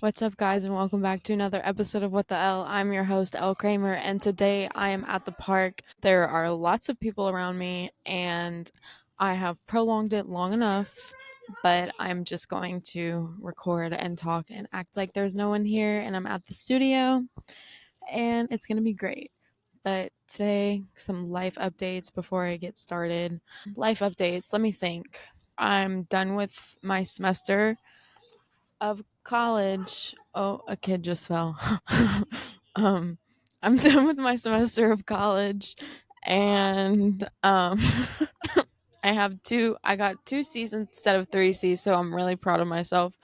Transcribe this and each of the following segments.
What's up, guys, and welcome back to another episode of What the L. I'm your host, Elle Kramer, and today I am at the park. There are lots of people around me, and I have prolonged it long enough, but I'm just going to record and talk and act like there's no one here, and I'm at the studio, and it's going to be great. But today, some life updates before I get started. Life updates, let me think. I'm done with my semester of college. Oh, a kid just fell. um, I'm done with my semester of college, and I got two C's instead of three C's, so I'm really proud of myself.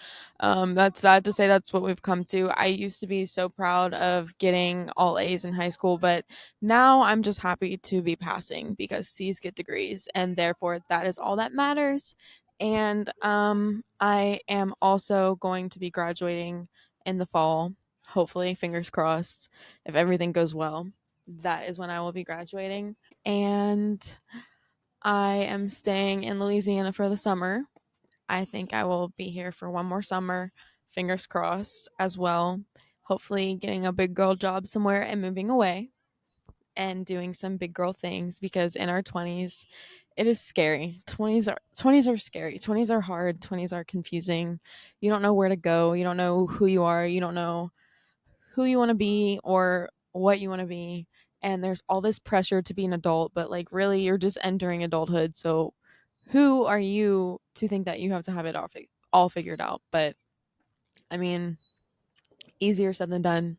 That's sad to say that's what we've come to. I used to be so proud of getting all A's in high school, but now I'm just happy to be passing because C's get degrees, and therefore that is all that matters. And I am also going to be graduating in the fall. Hopefully, fingers crossed, if everything goes well. That is when I will be graduating. And I am staying in Louisiana for the summer. I think I will be here for one more summer, fingers crossed, as well. Hopefully, getting a big girl job somewhere and moving away and doing some big girl things because in our 20s, it is scary. 20s are scary. 20s are hard. 20s are confusing. You don't know where to go. You don't know who you are. You don't know who you want to be or what you want to be. And there's all this pressure to be an adult, but like really you're just entering adulthood. So who are you to think that you have to have it all figured out? But I mean, easier said than done.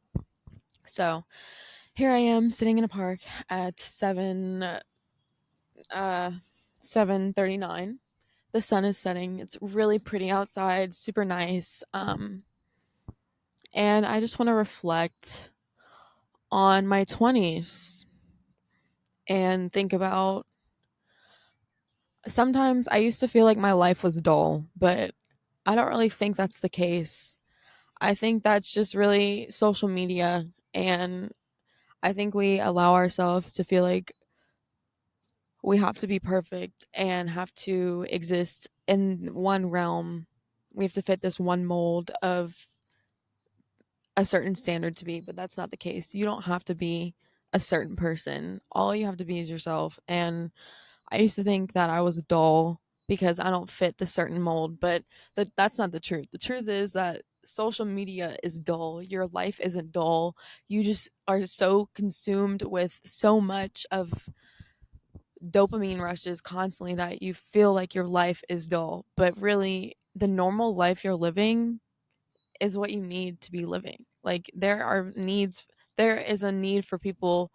So here I am sitting in a park at 7:39. The sun is setting. It's really pretty outside, super nice. And I just want to reflect on my 20s and think about sometimes I used to feel like my life was dull, but I don't really think that's the case. I think that's just really social media, and I think we allow ourselves to feel like we have to be perfect and have to exist in one realm. We have to fit this one mold of a certain standard to be, but that's not the case. You don't have to be a certain person. All you have to be is yourself. And I used to think that I was dull because I don't fit the certain mold, but that's not the truth. The truth is that social media is dull. Your life isn't dull. You just are so consumed with so much of dopamine rushes constantly that you feel like your life is dull. But really, the normal life you're living is what you need to be living. Like there is a need for people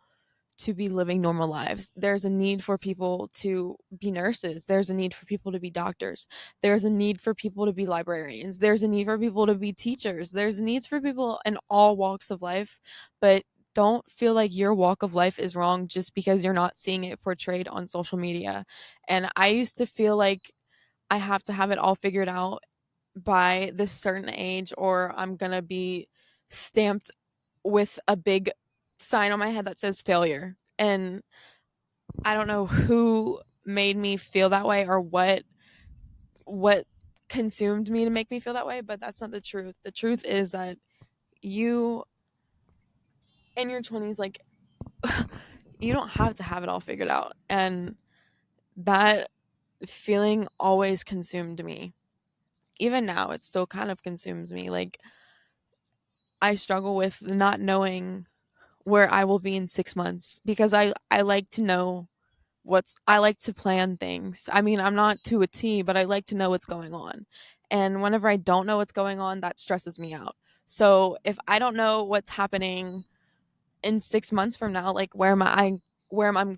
to be living normal lives. There's a need for people to be nurses. There's a need for people to be doctors. There's a need for people to be librarians. There's a need for people to be teachers. There's needs for people in all walks of life, but don't feel like your walk of life is wrong just because you're not seeing it portrayed on social media. And I used to feel like I have to have it all figured out by this certain age or I'm going to be stamped with a big sign on my head that says failure. And I don't know who made me feel that way or what consumed me to make me feel that way, but that's not the truth. The truth is that you in your 20s like you don't have to have it all figured out. And that feeling always consumed me. Even now it still kind of consumes me. Like I struggle with not knowing where I will be in 6 months because I like to know I like to plan things. I mean, I'm not to a T, but I like to know what's going on. And whenever I don't know what's going on, that stresses me out. So if I don't know what's happening in 6 months from now, like where am I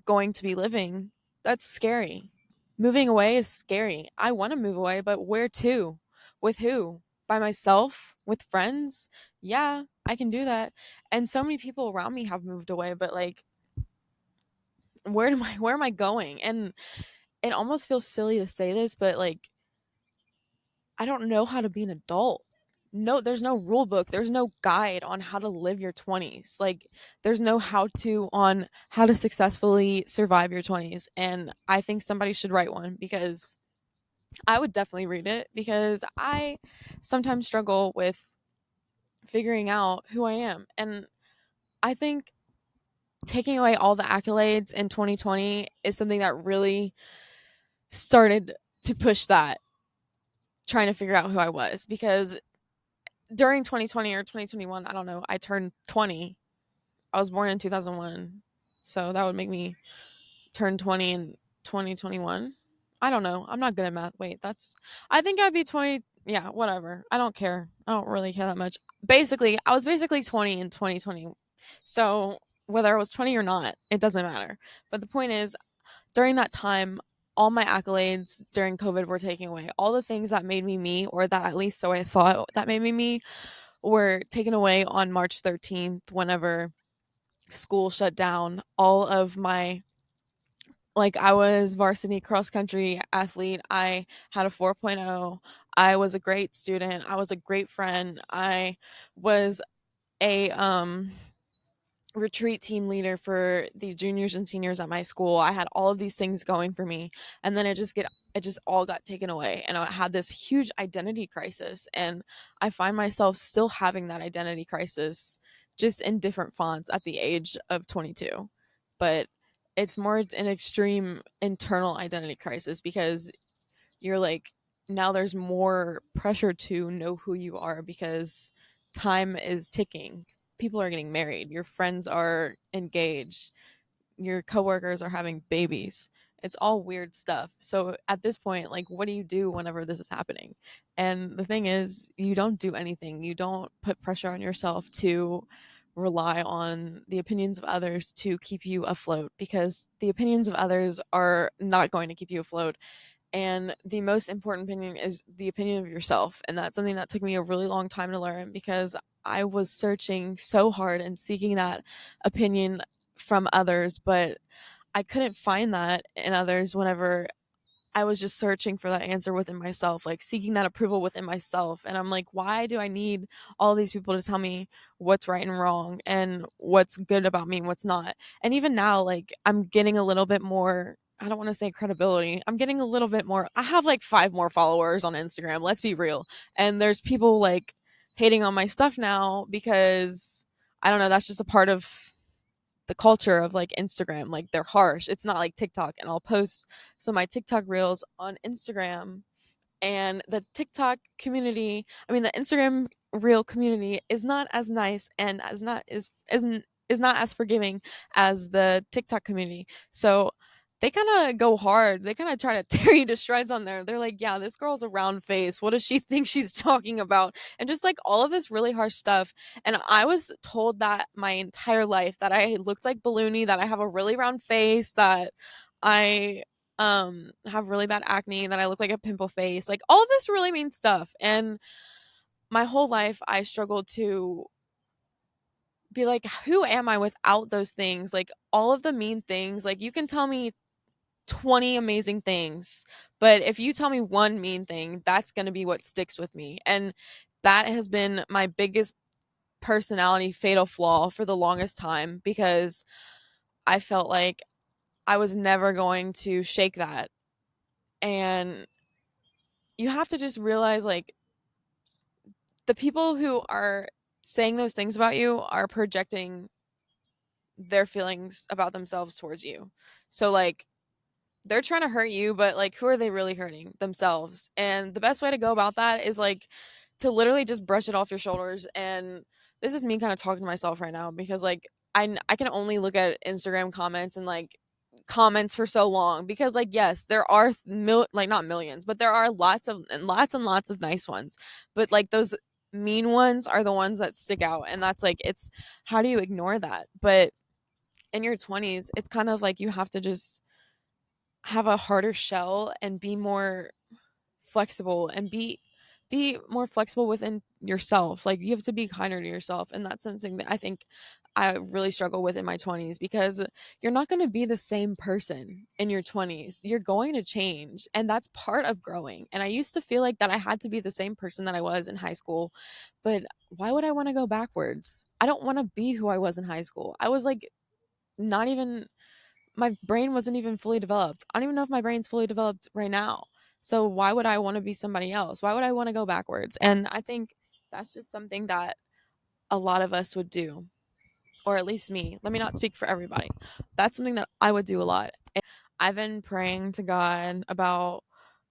going to be living? That's scary. Moving away is scary. I want to move away, but where to? With who? By myself? With friends? Yeah, I can do that. And so many people around me have moved away, but like where am I going? And it almost feels silly to say this, but like I don't know how to be an adult. No, there's no rule book. There's no guide on how to live your 20s. Like there's no how to on how to successfully survive your 20s. And I think somebody should write one because I would definitely read it because I sometimes struggle with figuring out who I am. And I think taking away all the accolades in 2020 is something that really started to push that, trying to figure out who I was. Because during 2020 or 2021, I don't know, I turned 20. I was born in 2001. So that would make me turn 20 in 2021. I don't know. I'm not good at math. Wait, that's, I think I'd be 20. Yeah, whatever. I don't care. I don't really care that much. Basically, I was basically 20 in 2020. So whether I was 20 or not, it doesn't matter. But the point is, during that time, all my accolades during COVID were taken away. All the things that made me me, or that at least so I thought that made me me, were taken away on March 13th whenever school shut down. All of my, like, I was varsity cross country athlete. I had a 4.0. I was a great student. I was a great friend. I was a retreat team leader for the juniors and seniors at my school. I had all of these things going for me, and then it just all got taken away, and I had this huge identity crisis. And I find myself still having that identity crisis, just in different fonts at the age of 22. But it's more an extreme internal identity crisis, because you're like, now there's more pressure to know who you are, because time is ticking. People are getting married, your friends are engaged, your coworkers are having babies. It's all weird stuff. So at this point, like, what do you do whenever this is happening? And the thing is, you don't do anything. You don't put pressure on yourself to rely on the opinions of others to keep you afloat, because the opinions of others are not going to keep you afloat. And the most important opinion is the opinion of yourself. And that's something that took me a really long time to learn, because I was searching so hard and seeking that opinion from others, but I couldn't find that in others whenever I was just searching for that answer within myself, like seeking that approval within myself. And I'm like, why do I need all these people to tell me what's right and wrong and what's good about me and what's not? And even now, like, I'm getting a little bit more, I don't want to say credibility. I'm getting a little bit more. I have like 5 more followers on Instagram. Let's be real. And there's people like hating on my stuff now because I don't know, that's just a part of the culture of like Instagram. Like, they're harsh. It's not like TikTok. And I'll post some of my TikTok reels on Instagram, and the TikTok community, I mean the Instagram reel community, is not as nice and as not is not as forgiving as the TikTok community. So they kind of go hard. They kind of try to tear you to shreds on there. They're like, yeah, this girl's a round face. What does she think she's talking about? And just like all of this really harsh stuff. And I was told that my entire life, that I looked like balloony, that I have a really round face, that I have really bad acne, that I look like a pimple face. Like, all of this really means stuff. And my whole life I struggled to be like, who am I without those things? Like, all of the mean things. Like, you can tell me 20 amazing things, but if you tell me one mean thing, that's going to be what sticks with me. And that has been my biggest personality fatal flaw for the longest time, because I felt like I was never going to shake that. And you have to just realize, like, the people who are saying those things about you are projecting their feelings about themselves towards you. So, like, they're trying to hurt you, but like, who are they really hurting? Themselves. And the best way to go about that is like to literally just brush it off your shoulders. And this is me kind of talking to myself right now, because like I can only look at Instagram comments and like comments for so long, because like, yes, there are like, not millions, but there are lots of and lots and lots of nice ones, but like those mean ones are the ones that stick out. And that's like, it's, how do you ignore that? But in your 20s, it's kind of like you have to just have a harder shell and be more flexible, and be more flexible within yourself. Like, you have to be kinder to yourself. And that's something that I think I really struggle with in my 20s, because you're not going to be the same person in your 20s. You're going to change, and that's part of growing. And I used to feel like that I had to be the same person that I was in high school, but why would I want to go backwards? I don't want to be who I was in high school. I was like, not even, my brain wasn't even fully developed. I don't even know if my brain's fully developed right now. So why would I want to be somebody else? Why would I want to go backwards? And I think that's just something that a lot of us would do, or at least me. Let me not speak for everybody. That's something that I would do a lot. I've been praying to God about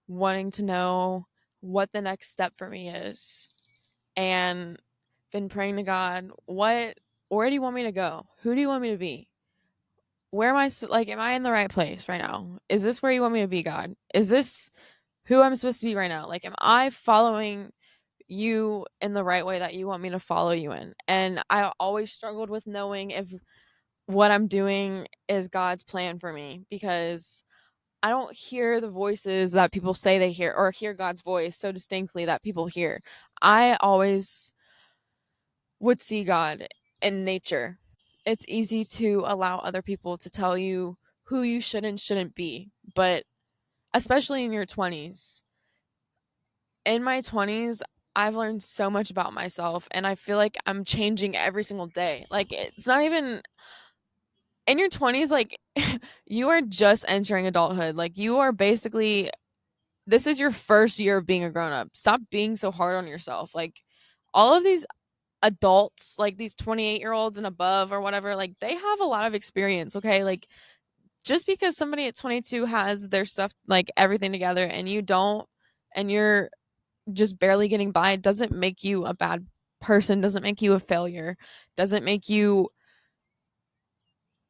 wanting to know what the next step for me is, and been praying to God, where do you want me to go? Who do you want me to be? Where am I, like, am I in the right place right now? Is this where you want me to be, God? Is this who I'm supposed to be right now? Like, am I following you in the right way that you want me to follow you in? And I always struggled with knowing if what I'm doing is God's plan for me, because I don't hear the voices that people say they hear, or hear God's voice so distinctly that people hear. I always would see God in nature. It's easy to allow other people to tell you who you should and shouldn't be, but especially in your 20s. In my 20s, I've learned so much about myself, and I feel like I'm changing every single day. Like, it's not even in your 20s, like, you are just entering adulthood. Like, you are basically, this is your first year of being a grown up. Stop being so hard on yourself. Like, all of these adults, like these 28-year-olds and above or whatever, like, they have a lot of experience, okay? Like, just because somebody at 22 has their stuff, like, everything together, and you don't, and you're just barely getting by, doesn't make you a bad person, doesn't make you a failure, doesn't make you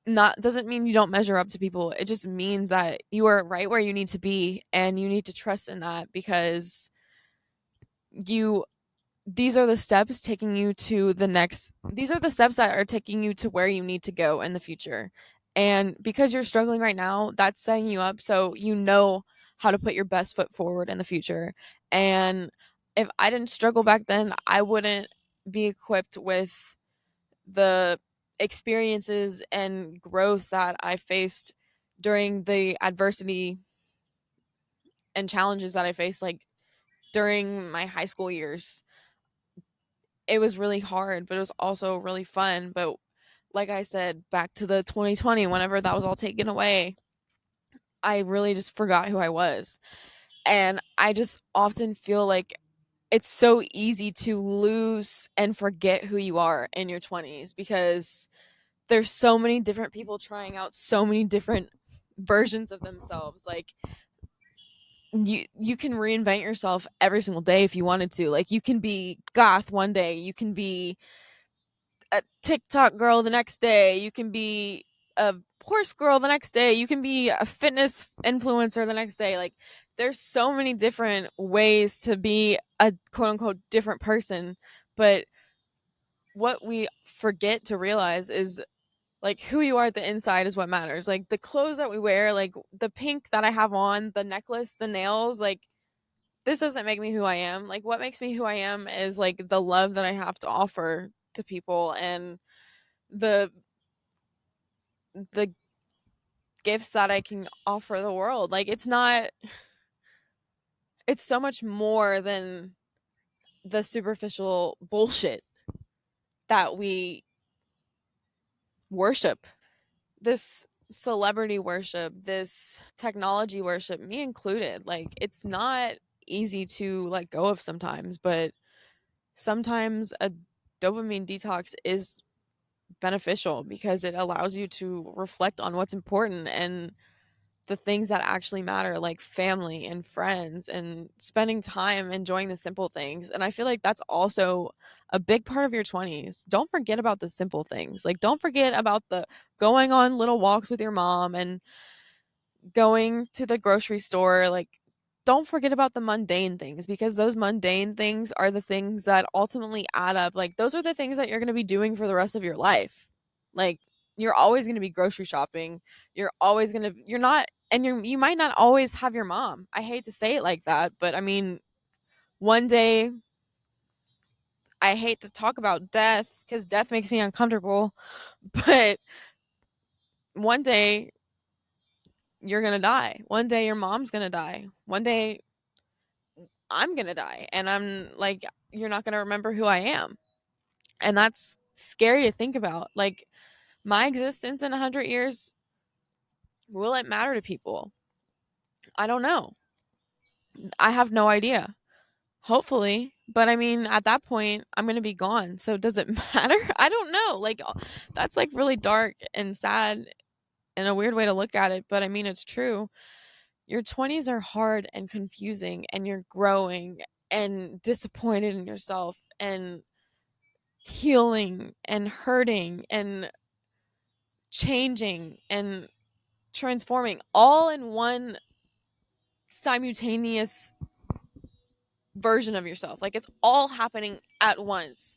not, doesn't mean you don't measure up to people. It just means that you are right where you need to be, and you need to trust in that, because you these are the steps taking you to the next, these are the steps that are taking you to where you need to go in the future. And because you're struggling right now, that's setting you up so you know how to put your best foot forward in the future. And if I didn't struggle back then, I wouldn't be equipped with the experiences and growth that I faced during the adversity and challenges that I faced, like, during my high school years. It was really hard, but it was also really fun. But like I said, back to the 2020, whenever that was all taken away, I really just forgot who I was. And I just often feel like it's so easy to lose and forget who you are in your 20s, because there's so many different people trying out so many different versions of themselves. Like, you can reinvent yourself every single day if you wanted to. Like, you can be goth one day, you can be a TikTok girl the next day, you can be a horse girl the next day, you can be a fitness influencer the next day. Like, there's so many different ways to be a quote unquote different person. But what we forget to realize is, like, who you are at the inside is what matters. Like, the clothes that we wear, like the pink that I have on, the necklace, the nails, like, this doesn't make me who I am. Like, what makes me who I am is, like, the love that I have to offer to people, and the the gifts that I can offer the world. Like, it's not, it's so much more than the superficial bullshit that we worship. This celebrity worship, this technology worship, me included. Like, it's not easy to let go of sometimes, but sometimes a dopamine detox is beneficial, because it allows you to reflect on what's important and the things that actually matter, like family and friends and spending time enjoying the simple things. And I feel like that's also a big part of your 20s. Don't forget about the simple things. Like, don't forget about the going on little walks with your mom and going to the grocery store. Like, don't forget about the mundane things, because those mundane things are the things that ultimately add up. Like, those are the things that you're going to be doing for the rest of your life. Like, you're always going to be grocery shopping. You're always going to, you're not, and you might not always have your mom. I hate to say it like that, but I mean, one day, I hate to talk about death because death makes me uncomfortable, but one day you're going to die. One day your mom's going to die. One day I'm going to die. And I'm like, you're not going to remember who I am. And that's scary to think about. Like, my existence in 100 years, will it matter to people? I don't know. I have no idea. Hopefully, But I mean, at that point, I'm going to be gone. So does it matter? I don't know. Like, that's like really dark and sad and a weird way to look at it. But I mean, it's true. Your 20s are hard and confusing, and you're growing and disappointed in yourself and healing and hurting and changing and transforming all in one simultaneous version of yourself. Like, it's all happening at once.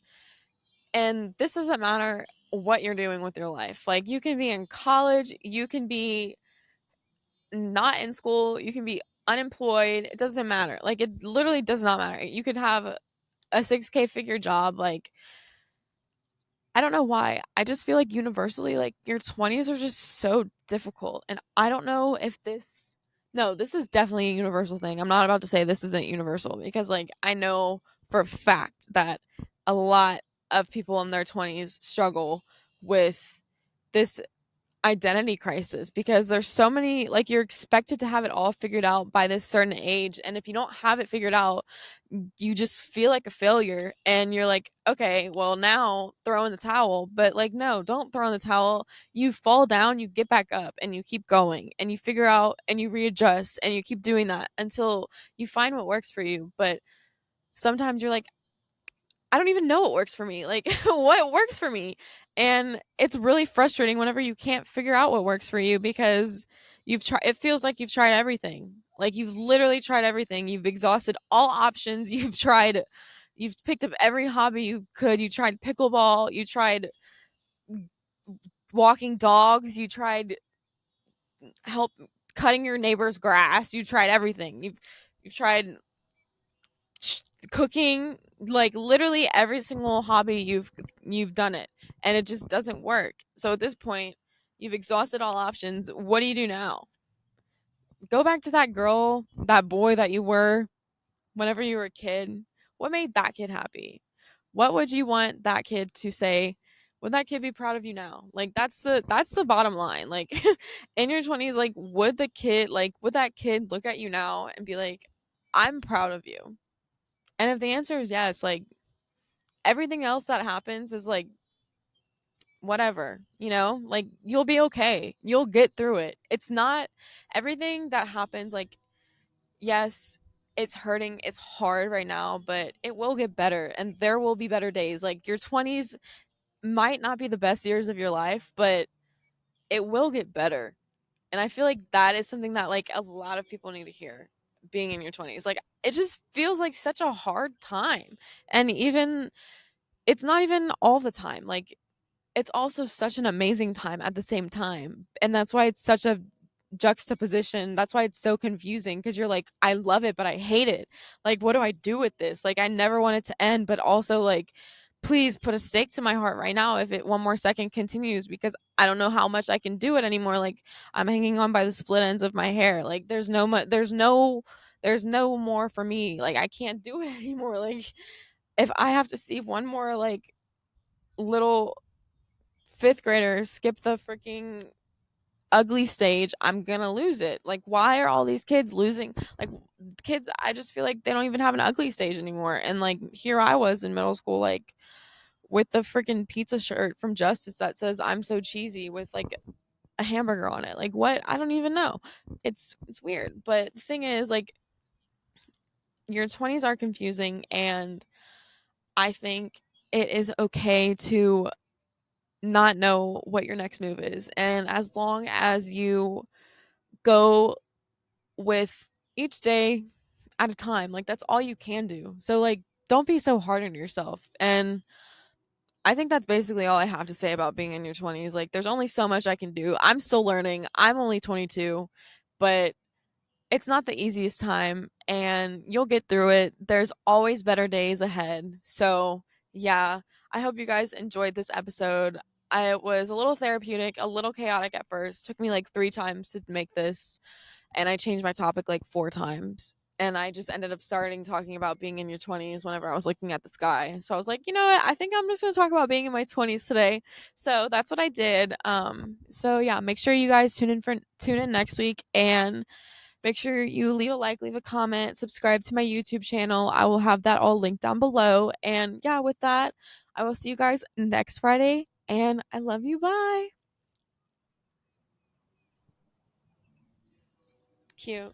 And this doesn't matter what you're doing with your life. Like, you can be in college, you can be not in school, you can be unemployed. It doesn't matter. Like, it literally does not matter. You could have a 6K figure job. Like, I don't know why. I just feel like universally, like, your 20s are just so difficult. And I don't know if this, no, this is definitely a universal thing. I'm not about to say this isn't universal because, like, I know for a fact that a lot of people in their 20s struggle with this identity crisis because there's so many, like, you're expected to have it all figured out by this certain age, and if you don't have it figured out, you just feel like a failure, and you're like, okay, well, now throw in the towel. But like, no, don't throw in the towel. You fall down, you get back up, and you keep going, and you figure out, and you readjust, and you keep doing that until you find what works for you. But sometimes you're like, I don't even know what works for me. Like, what works for me? And it's really frustrating whenever you can't figure out what works for you because you've tried, it feels like you've tried everything. Like, you've literally tried everything. You've exhausted all options. You've picked up every hobby you could. You tried pickleball. You tried walking dogs. You tried help cutting your neighbor's grass. You tried everything. You've tried cooking, like literally every single hobby you've done it, and it just doesn't work. So at this point, you've exhausted all options. What do you do now? Go back to that girl, that boy that you were whenever you were a kid. What made that kid happy? What would you want that kid to say? Would that kid be proud of you now? Like, that's the bottom line. Like, in your 20s, like, would that kid look at you now and be like, I'm proud of you? And if the answer is yes, like, everything else that happens is like whatever, like, you'll be okay. You'll get through it. It's not everything that happens, like, yes, it's hurting, it's hard right now, but it will get better and there will be better days. Like, your 20s might not be the best years of your life, but it will get better. And I feel like that is something that, like, a lot of people need to hear being in your 20s. Like, it just feels like such a hard time. And even it's not even all the time. Like, it's also such an amazing time at the same time. And that's why it's such a juxtaposition. That's why it's so confusing because you're like, I love it, but I hate it. Like, what do I do with this? Like, I never want it to end, but also, like, please put a stake to my heart right now if it one more second continues because I don't know how much I can do it anymore. Like, I'm hanging on by the split ends of my hair. Like, there's no more for me. Like, I can't do it anymore. Like, if I have to see one more, like, little fifth grader skip the freaking ugly stage, I'm gonna lose it. Like, why are all these kids losing? Like, kids, I just feel like they don't even have an ugly stage anymore. And like, here I was in middle school, like, with the freaking pizza shirt from Justice that says I'm so cheesy with like a hamburger on it. Like, what? I don't even know. It's weird. But the thing is, like, your 20s are confusing, and I think it is okay to not know what your next move is. And as long as you go with each day at a time, like, that's all you can do. So, like, don't be so hard on yourself. And I think that's basically all I have to say about being in your 20s. Like, there's only so much I can do. I'm still learning. I'm only 22, but it's not the easiest time, and you'll get through it. There's always better days ahead. So, yeah, I hope you guys enjoyed this episode. It was a little therapeutic, a little chaotic at first. Took me like 3 times to make this, and I changed my topic like 4 times. And I just ended up starting talking about being in your 20s whenever I was looking at the sky. So I was like, you know what? I think I'm just going to talk about being in my 20s today. So that's what I did. So yeah, make sure you guys tune in next week, and Make sure you leave a like, leave a comment, subscribe to my YouTube channel. I will have that all linked down below. And yeah, with that, I will see you guys next Friday. And I love you. Bye. Cute.